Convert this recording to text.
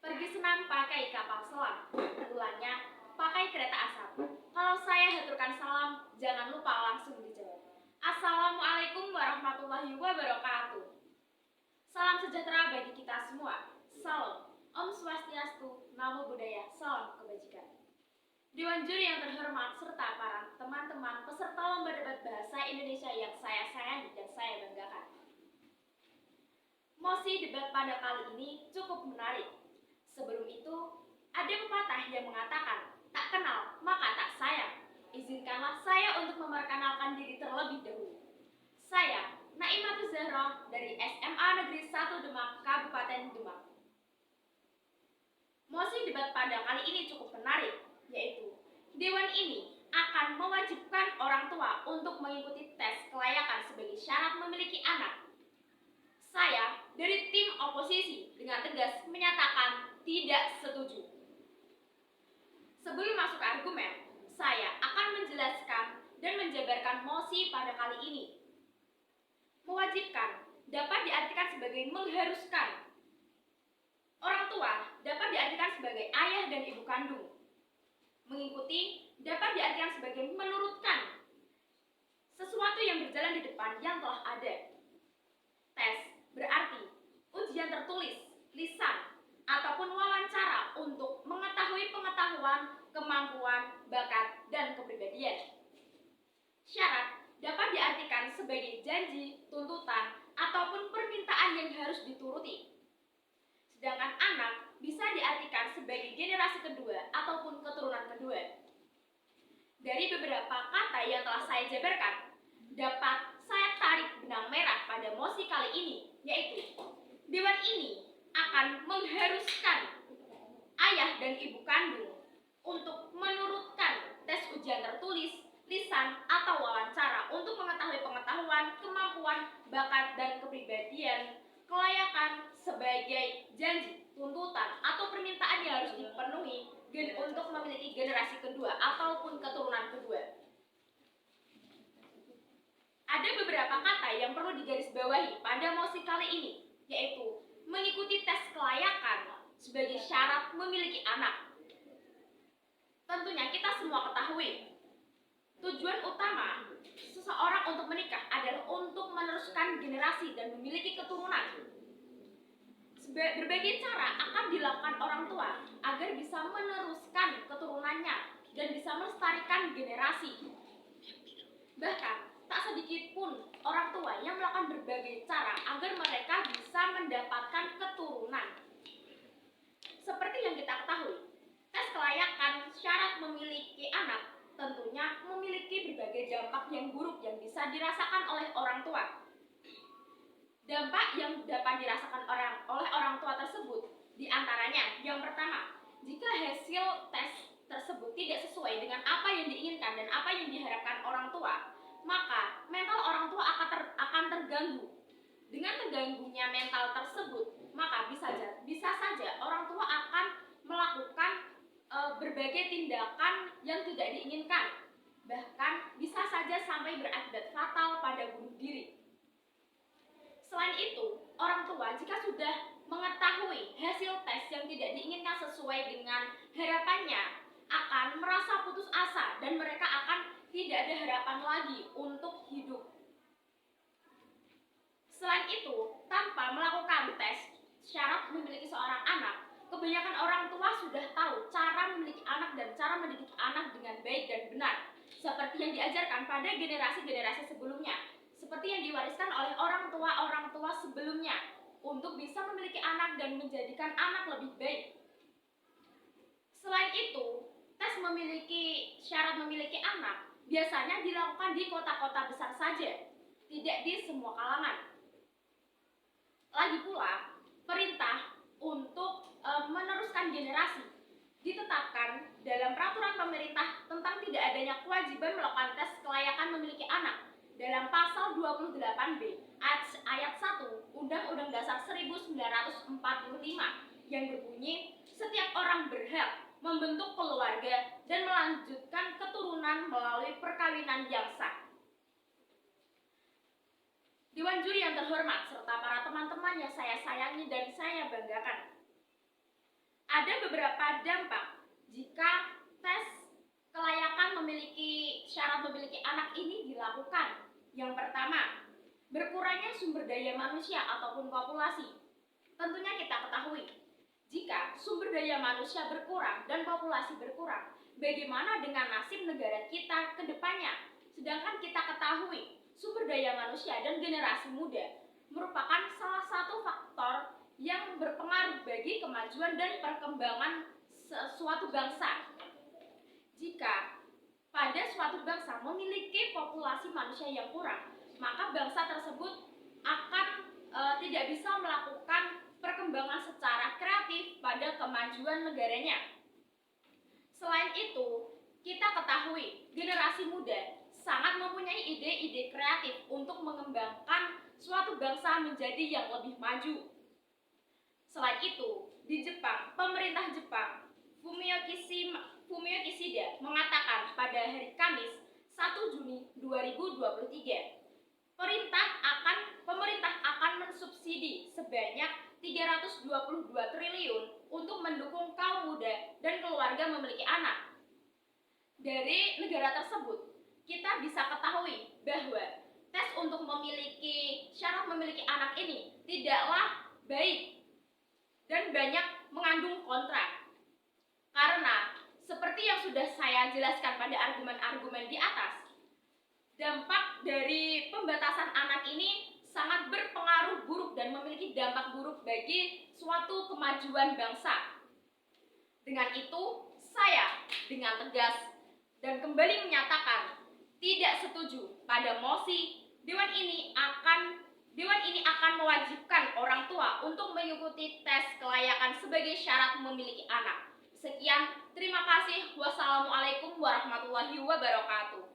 Pergi senam pakai kapal selam, ulangnya pakai kereta asap. Kalau saya haturkan salam, jangan lupa langsung dijawab. Assalamualaikum warahmatullahi wabarakatuh. Salam sejahtera bagi kita semua. Salam, Om Swastiastu, Namo Buddhaya, salam kebajikan. Dewan juri yang terhormat serta para teman-teman peserta lomba debat bahasa Indonesia yang saya sayangi dan saya banggakan. Mosi debat pada kali ini cukup menarik. Sebelum itu, ada pepatah yang mengatakan, tak kenal maka tak sayang. Izinkanlah saya untuk memperkenalkan diri terlebih dahulu. Saya, Naimatul Zahra dari SMA Negeri 1 Demak, Kabupaten Demak. Mosi debat pada kali ini cukup menarik, yaitu Dewan ini akan mewajibkan orang tua untuk mengikuti tes kelayakan sebagai syarat memiliki anak. Saya dari tim oposisi dengan tegas menyatakan tidak setuju. Sebelum masuk ke argumen, saya akan menjelaskan dan menjabarkan mosi pada kali ini. Mewajibkan dapat diartikan sebagai mengharuskan. Orang tua dapat diartikan sebagai ayah dan ibu kandung. Mengikuti dapat diartikan sebagai menurutkan. Sesuatu yang berjalan di depan yang telah ada. Tes berarti ujian tertulis, lisan, ataupun wawancara untuk mengetahui pengetahuan, kemampuan, bakat, dan kepribadian. Syarat dapat diartikan sebagai janji, tuntutan, ataupun permintaan yang harus dituruti. Sedangkan anak bisa diartikan sebagai generasi kedua ataupun keturunan kedua. Dari beberapa kata yang telah saya jabarkan, dapat saya tarik benang merah pada mosi kali ini, yaitu Dewan ini akan mengharuskan ayah dan ibu kandung untuk menurutkan tes ujian tertulis, lisan, atau wawancara untuk mengetahui pengetahuan, kemampuan, bakat, dan kepribadian, kelayakan sebagai janji, tuntutan, atau permintaan yang harus dipenuhi untuk memiliki generasi kedua ataupun keturunan kedua. Ada beberapa kata yang perlu digarisbawahi pada mosi kali ini, yaitu mengikuti tes kelayakan sebagai syarat memiliki anak. Tentunya kita semua ketahui, tujuan utama seseorang untuk menikah adalah untuk meneruskan generasi dan memiliki keturunan. Berbagai cara akan dilakukan orang tua agar bisa meneruskan keturunannya dan bisa melestarikan generasi. Bahkan, tak sedikit pun orang tua yang melakukan berbagai cara agar mereka bisa mendapatkan keturunan. Seperti yang kita ketahui, tes kelayakan syarat memiliki anak tentunya memiliki berbagai dampak yang buruk yang bisa dirasakan oleh orang tua. Dampak yang dapat dirasakan oleh orang tua tersebut diantaranya, yang pertama, jika hasil tes tersebut tidak sesuai dengan apa yang diinginkan dan apa yang diharapkan orang tua, maka mental orang tua akan terganggu. Dengan terganggunya mental tersebut, maka bisa saja orang tua akan melakukan berbagai tindakan yang tidak diinginkan. Bahkan bisa saja sampai berakibat fatal pada bunuh diri. Selain itu, orang tua jika sudah mengetahui hasil tes yang tidak diinginkan sesuai dengan harapannya, akan merasa putus asa dan mereka akan tidak ada harapan lagi untuk hidup. Selain itu, tanpa melakukan tes syarat memiliki seorang anak, kebanyakan orang tua sudah tahu cara memiliki anak dan cara mendidik anak dengan baik dan benar, seperti yang diajarkan pada generasi-generasi sebelumnya, seperti yang diwariskan oleh orang tua sebelumnya, untuk bisa memiliki anak dan menjadikan anak lebih baik. Selain itu, tes syarat memiliki anak biasanya dilakukan di kota-kota besar saja, tidak di semua kalangan. Lagi pula, perintah untuk meneruskan generasi ditetapkan dalam peraturan pemerintah tentang tidak adanya kewajiban melakukan tes kelayakan memiliki anak dalam pasal 28B ayat 1 Undang-Undang Dasar 1945 yang berbunyi, setiap orang berhak membentuk keluarga dan melanjutkan keturunan melalui perkawinan yang sah. Dewan juri yang terhormat, serta para teman-teman yang saya sayangi dan saya banggakan. Ada beberapa dampak jika tes kelayakan memiliki syarat memiliki anak ini dilakukan. Yang pertama, berkurangnya sumber daya manusia ataupun populasi. Tentunya kita ketahui, jika sumber daya manusia berkurang dan populasi berkurang, bagaimana dengan nasib negara kita ke depannya? Sedangkan kita ketahui, sumber daya manusia dan generasi muda merupakan salah satu faktor yang berpengaruh bagi kemajuan dan perkembangan suatu bangsa. Jika pada suatu bangsa memiliki populasi manusia yang kurang, maka bangsa tersebut akan tidak bisa melakukan perkembangan secara kreatif pada kemajuan negaranya. Selain itu, kita ketahui generasi muda sangat mempunyai ide-ide kreatif untuk mengembangkan suatu bangsa menjadi yang lebih maju. Selain itu, di Jepang, pemerintah Jepang Fumio Kishida mengatakan pada hari Kamis 1 Juni 2023, pemerintah akan mensubsidi sebanyak 322 triliun untuk mendukung kaum muda dan keluarga memiliki anak. Dari negara tersebut, kita bisa ketahui bahwa tes untuk memiliki syarat memiliki anak ini tidaklah baik dan banyak mengandung kontra. Karena seperti yang sudah saya jelaskan pada argumen-argumen di atas, dampak dari pembatasan anak ini sangat berpengaruh buruk dan memiliki dampak buruk bagi suatu kemajuan bangsa. Dengan itu, saya dengan tegas dan kembali menyatakan tidak setuju pada mosi Dewan ini akan mewajibkan orang tua untuk mengikuti tes kelayakan sebagai syarat memiliki anak. Sekian, terima kasih. Wassalamualaikum warahmatullahi wabarakatuh.